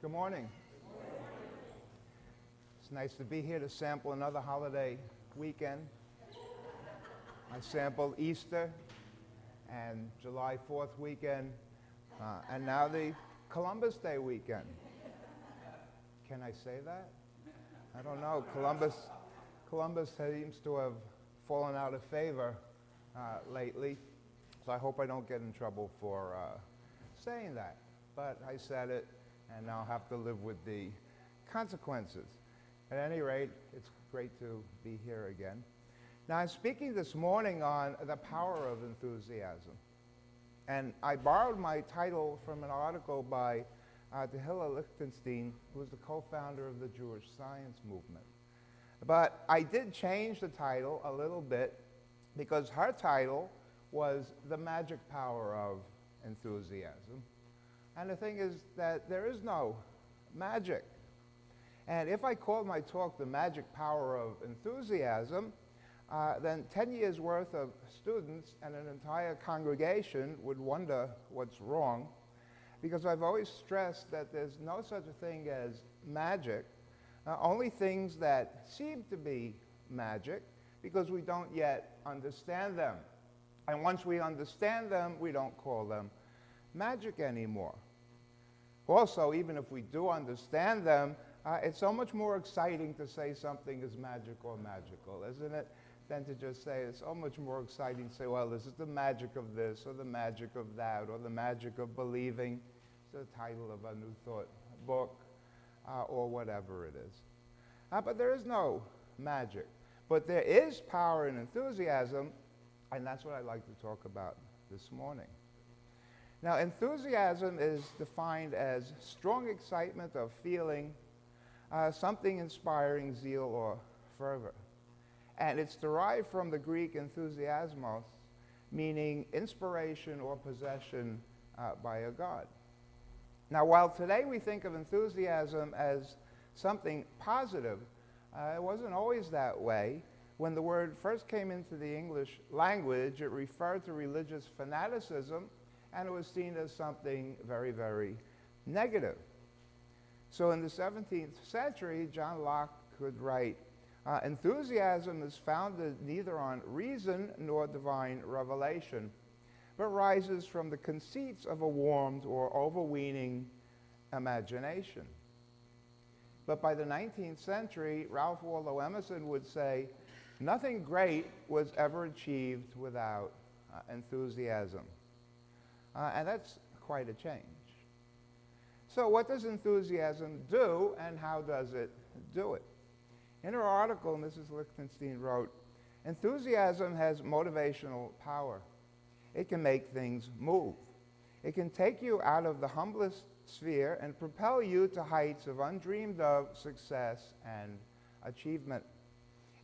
Good morning. It's nice to be here to sample another holiday weekend. I sampled Easter and July 4th weekend, and now the Columbus Day weekend. Can I say that? I don't know. Columbus seems to have fallen out of favor lately, so I hope I don't get in trouble for saying that. But I said it, and now I'll have to live with the consequences. At any rate, it's great to be here again. Now, I'm speaking this morning on the power of enthusiasm. And I borrowed my title from an article by Tehillah Lichtenstein, who was the co-founder of the Jewish Science Movement. But I did change the title a little bit because her title was The Magic Power of Enthusiasm. And the thing is that there is no magic. And if I called my talk The Magic Power of Enthusiasm, then 10 years worth of students and an entire congregation would wonder what's wrong, because I've always stressed that there's no such a thing as magic, only things that seem to be magic because we don't yet understand them. And once we understand them, we don't call them magic anymore. Also, even if we do understand them, it's so much more exciting to say something is magic or magical, isn't it? Than to just say, it's so much more exciting to say, well, this is the magic of this, or the magic of that, or the magic of believing. It's the title of a New Thought book, or whatever it is. But there is no magic. But there is power in enthusiasm, and that's what I'd like to talk about this morning. Now, enthusiasm is defined as strong excitement of feeling, something inspiring zeal or fervor. And it's derived from the Greek enthusiasmos, meaning inspiration or possession by a god. Now, while today we think of enthusiasm as something positive, it wasn't always that way. When the word first came into the English language, it referred to religious fanaticism, and it was seen as something very, very negative. So in the 17th century, John Locke could write, enthusiasm is founded neither on reason nor divine revelation, but rises from the conceits of a warmed or overweening imagination. But by the 19th century, Ralph Waldo Emerson would say, nothing great was ever achieved without enthusiasm. And that's quite a change. So what does enthusiasm do, and how does it do it? In her article, Mrs. Lichtenstein wrote, enthusiasm has motivational power. It can make things move. It can take you out of the humblest sphere and propel you to heights of undreamed of success and achievement.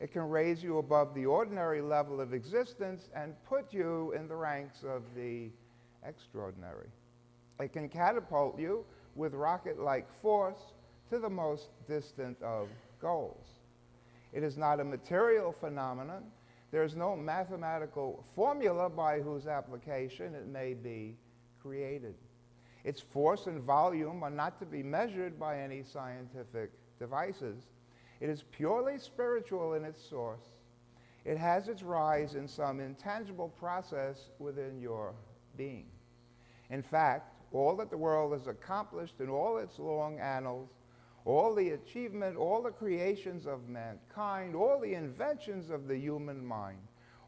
It can raise you above the ordinary level of existence and put you in the ranks of the extraordinary. It can catapult you with rocket-like force to the most distant of goals. It is not a material phenomenon. There is no mathematical formula by whose application it may be created. Its force and volume are not to be measured by any scientific devices. It is purely spiritual in its source. It has its rise in some intangible process within your being. In fact, all that the world has accomplished in all its long annals, all the achievement, all the creations of mankind, all the inventions of the human mind,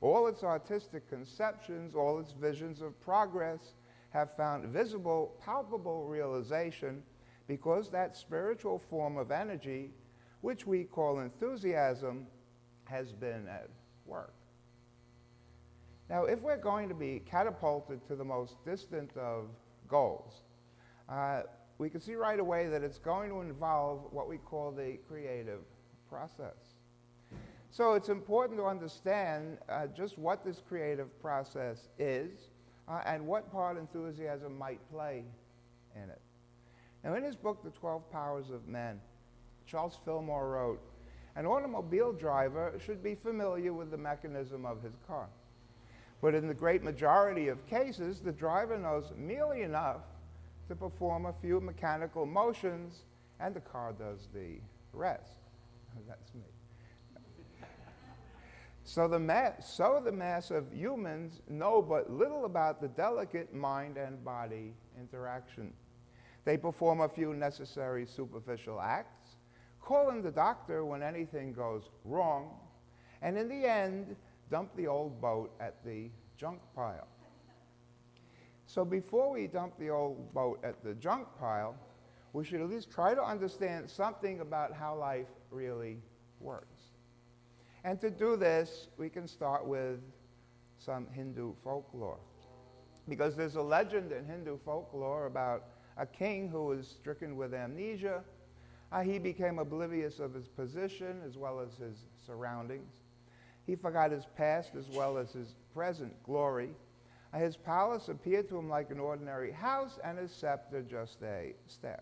all its artistic conceptions, all its visions of progress have found visible, palpable realization because that spiritual form of energy, which we call enthusiasm, has been at work. Now, if we're going to be catapulted to the most distant of goals, we can see right away that it's going to involve what we call the creative process. So it's important to understand just what this creative process is and what part enthusiasm might play in it. Now, in his book, The 12 Powers of Men, Charles Fillmore wrote, an automobile driver should be familiar with the mechanism of his car. But in the great majority of cases, the driver knows merely enough to perform a few mechanical motions, and the car does the rest. That's me. So the mass of humans know but little about the delicate mind and body interaction. They perform a few necessary superficial acts, call in the doctor when anything goes wrong, and in the end, dump the old boat at the junk pile. So before we dump the old boat at the junk pile, we should at least try to understand something about how life really works. And to do this, we can start with some Hindu folklore. Because there's a legend in Hindu folklore about a king who was stricken with amnesia. He became oblivious of his position as well as his surroundings. He forgot his past as well as his present glory. His palace appeared to him like an ordinary house, and his scepter just a staff.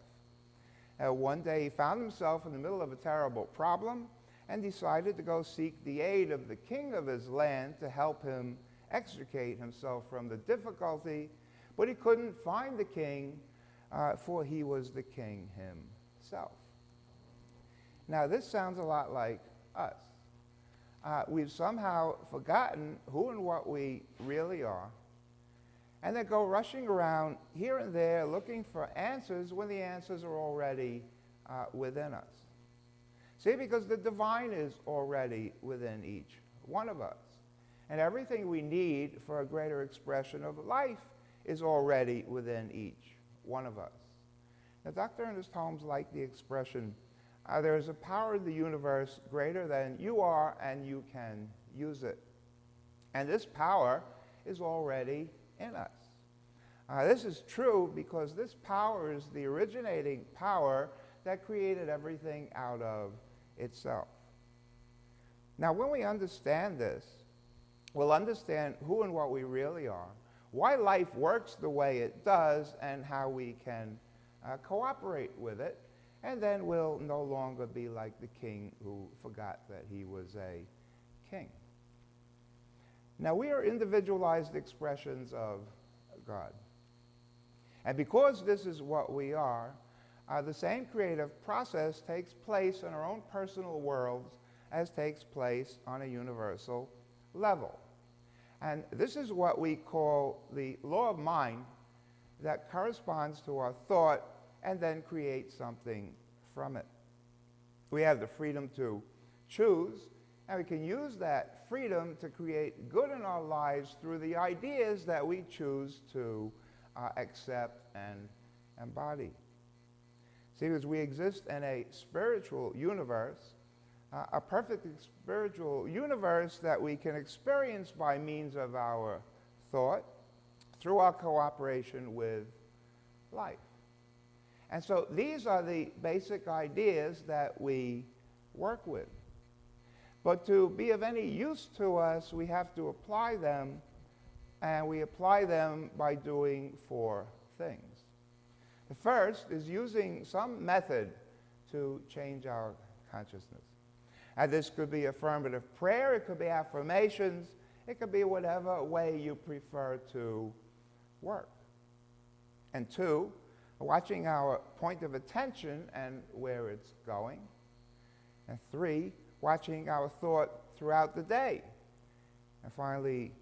One day he found himself in the middle of a terrible problem and decided to go seek the aid of the king of his land to help him extricate himself from the difficulty, but he couldn't find the king, for he was the king himself. Now this sounds a lot like us. We've somehow forgotten who and what we really are, and then go rushing around here and there looking for answers when the answers are already within us. See, because the divine is already within each one of us. And everything we need for a greater expression of life is already within each one of us. Now, Dr. Ernest Holmes liked the expression, there is a power in the universe greater than you are, and you can use it. And this power is already in us. This is true because this power is the originating power that created everything out of itself. Now, when we understand this, we'll understand who and what we really are, why life works the way it does, and how we can cooperate with it, and then we'll no longer be like the king who forgot that he was a king. Now, we are individualized expressions of God. And because this is what we are, the same creative process takes place in our own personal worlds as takes place on a universal level. And this is what we call the law of mind that corresponds to our thought and then creates something from it. We have the freedom to choose, and we can use that freedom to create good in our lives through the ideas that we choose to accept and embody. See, because we exist in a spiritual universe, a perfect spiritual universe that we can experience by means of our thought through our cooperation with life. And so these are the basic ideas that we work with. But to be of any use to us, we have to apply them, and we apply them by doing 4 things. The first is using some method to change our consciousness. And this could be affirmative prayer, it could be affirmations, it could be whatever way you prefer to work. And 2, watching our point of attention and where it's going. And 3, watching our thought throughout the day. And finally,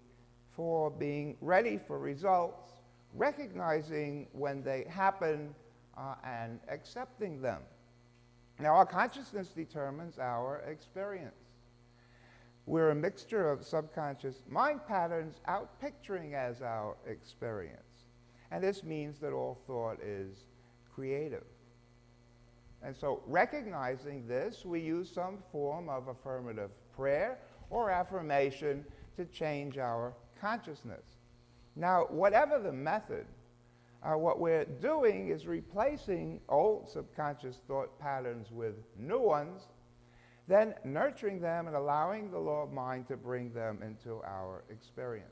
4, being ready for results, recognizing when they happen and accepting them. Now, our consciousness determines our experience. We're a mixture of subconscious mind patterns outpicturing as our experience. And this means that all thought is creative. And so, recognizing this, we use some form of affirmative prayer or affirmation to change our consciousness. Now, whatever the method, what we're doing is replacing old subconscious thought patterns with new ones, then nurturing them and allowing the law of mind to bring them into our experience.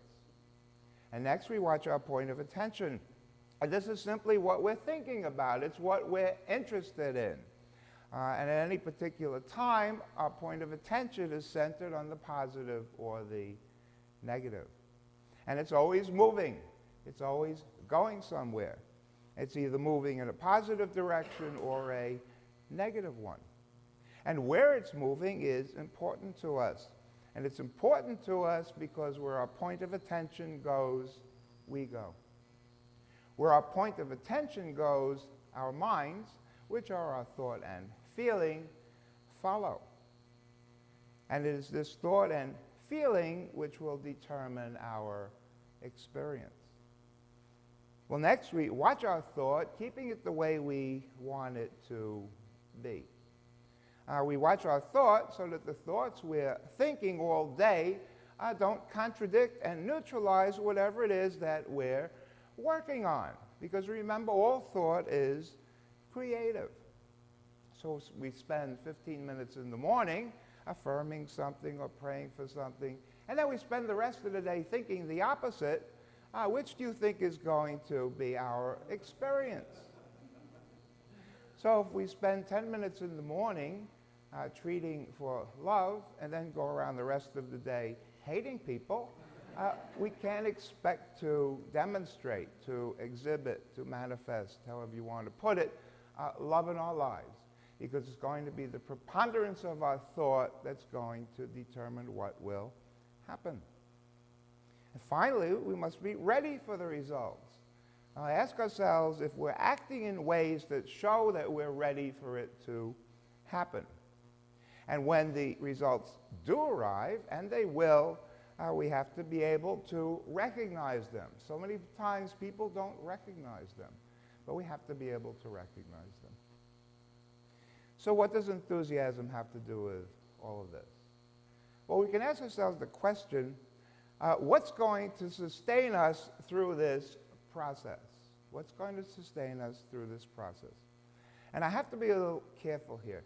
And next, we watch our point of attention. And this is simply what we're thinking about. It's what we're interested in. And at any particular time, our point of attention is centered on the positive or the negative. And it's always moving. It's always going somewhere. It's either moving in a positive direction or a negative one. And where it's moving is important to us. And it's important to us because where our point of attention goes, we go. Where our point of attention goes, our minds, which are our thought and feeling, follow. And it is this thought and feeling which will determine our experience. Well, next we watch our thought, keeping it the way we want it to be. We watch our thought so that the thoughts we're thinking all day don't contradict and neutralize whatever it is that we're working on. Because remember, all thought is creative. So we spend 15 minutes in the morning affirming something or praying for something, and then we spend the rest of the day thinking the opposite. Which do you think is going to be our experience? So if we spend 10 minutes in the morning treating for love and then go around the rest of the day hating people, we can't expect to demonstrate, to exhibit, to manifest, however you want to put it, love in our lives. Because it's going to be the preponderance of our thought that's going to determine what will happen. And finally, we must be ready for the results. Ask ourselves if we're acting in ways that show that we're ready for it to happen. And when the results do arrive, and they will, we have to be able to recognize them. So many times people don't recognize them, but we have to be able to recognize them. So what does enthusiasm have to do with all of this? Well, we can ask ourselves the question, what's going to sustain us through this process? What's going to sustain us through this process? And I have to be a little careful here,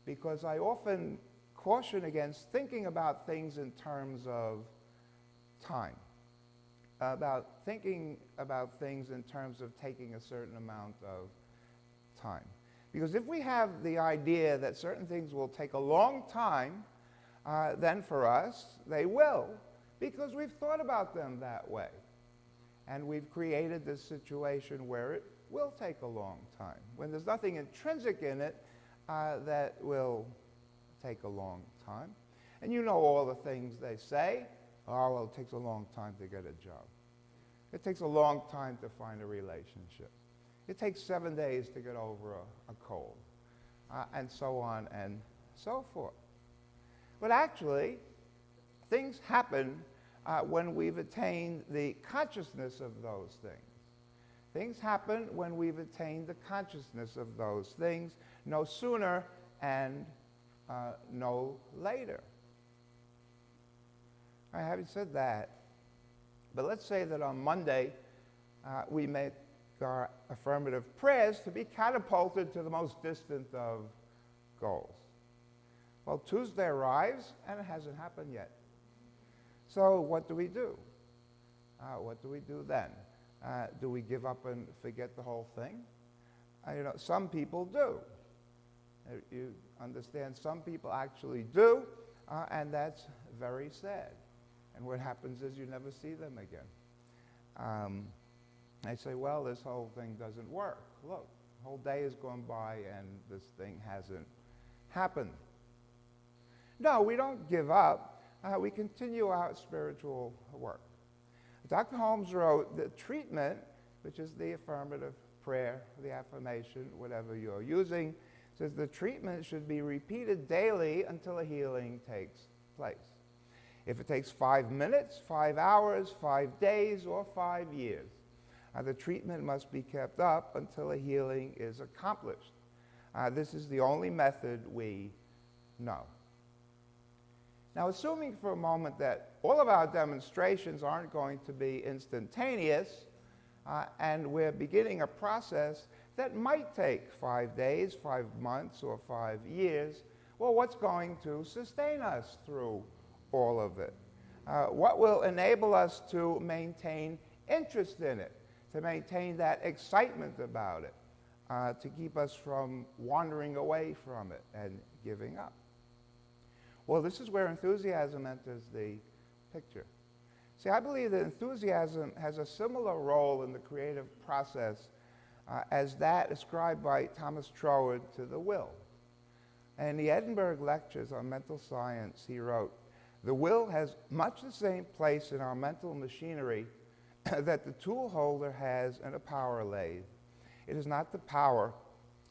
because I often caution against thinking about things in terms of time, about thinking about things in terms of taking a certain amount of time. Because if we have the idea that certain things will take a long time, then for us, they will, because we've thought about them that way. And we've created this situation where it will take a long time, when there's nothing intrinsic in it that will take a long time. And you know all the things they say. Oh, well, it takes a long time to get a job. It takes a long time to find a relationship. It takes 7 days to get over a cold, and so on and so forth. But actually, things happen when we've attained the consciousness of those things. Things happen when we've attained the consciousness of those things, no sooner and no later. All right, having said that, but let's say that on Monday we make our affirmative prayers to be catapulted to the most distant of goals. Well, Tuesday arrives and it hasn't happened yet. So what do we do? What do we do then? Do we give up and forget the whole thing? Some people do. You understand, some people actually do, and that's very sad. And what happens is you never see them again. They say, well, this whole thing doesn't work. Look, the whole day has gone by and this thing hasn't happened. No, we don't give up. We continue our spiritual work. Dr. Holmes wrote the treatment, which is the affirmative prayer, the affirmation, whatever you're using, says the treatment should be repeated daily until a healing takes place. If it takes 5 minutes, 5 hours, 5 days, or 5 years, the treatment must be kept up until a healing is accomplished. This is the only method we know. Now, assuming for a moment that all of our demonstrations aren't going to be instantaneous, and we're beginning a process that might take 5 days, 5 months, or 5 years, well, what's going to sustain us through all of it? What will enable us to maintain interest in it, to maintain that excitement about it, to keep us from wandering away from it and giving up? Well, this is where enthusiasm enters the picture. See, I believe that enthusiasm has a similar role in the creative process as that ascribed by Thomas Troward to the will. And in the Edinburgh Lectures on Mental Science, he wrote, "The will has much the same place in our mental machinery that the tool holder has in a power lathe. It is not the power,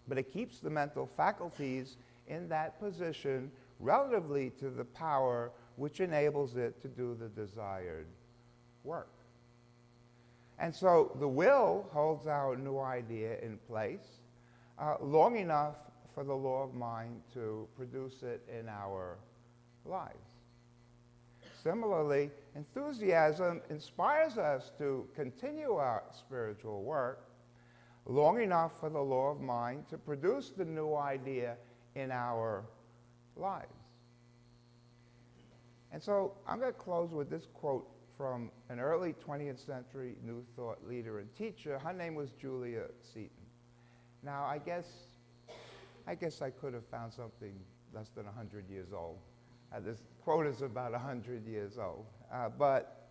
but it keeps the mental faculties in that position relatively to the power which enables it to do the desired work." And so the will holds our new idea in place long enough for the law of mind to produce it in our lives. Similarly, enthusiasm inspires us to continue our spiritual work long enough for the law of mind to produce the new idea in our lives. And so I'm going to close with this quote from an early 20th century New Thought leader and teacher. Her name was Julia Seton. Now, I guess I could have found something less than 100 years old. This quote is about 100 years old. But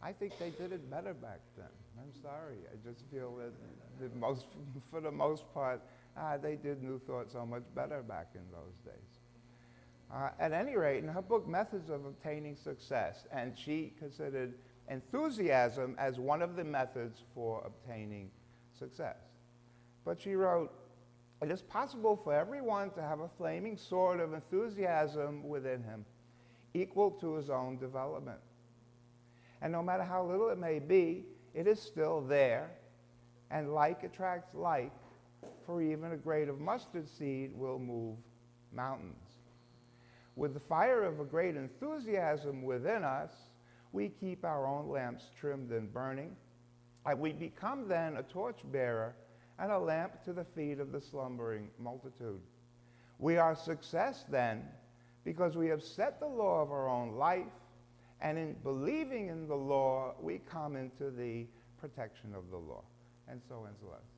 I think they did it better back then. I'm sorry. I just feel that for the most part, they did New Thought so much better back in those days. At any rate, in her book, Methods of Obtaining Success, and she considered enthusiasm as one of the methods for obtaining success. But she wrote, "It is possible for everyone to have a flaming sword of enthusiasm within him, equal to his own development. And no matter how little it may be, it is still there, and like attracts like, for even a grain of mustard seed will move mountains. With the fire of a great enthusiasm within us, we keep our own lamps trimmed and burning, and we become then a torchbearer and a lamp to the feet of the slumbering multitude. We are success then, because we have set the law of our own life, and in believing in the law, we come into the protection of the law." And so ends the lesson.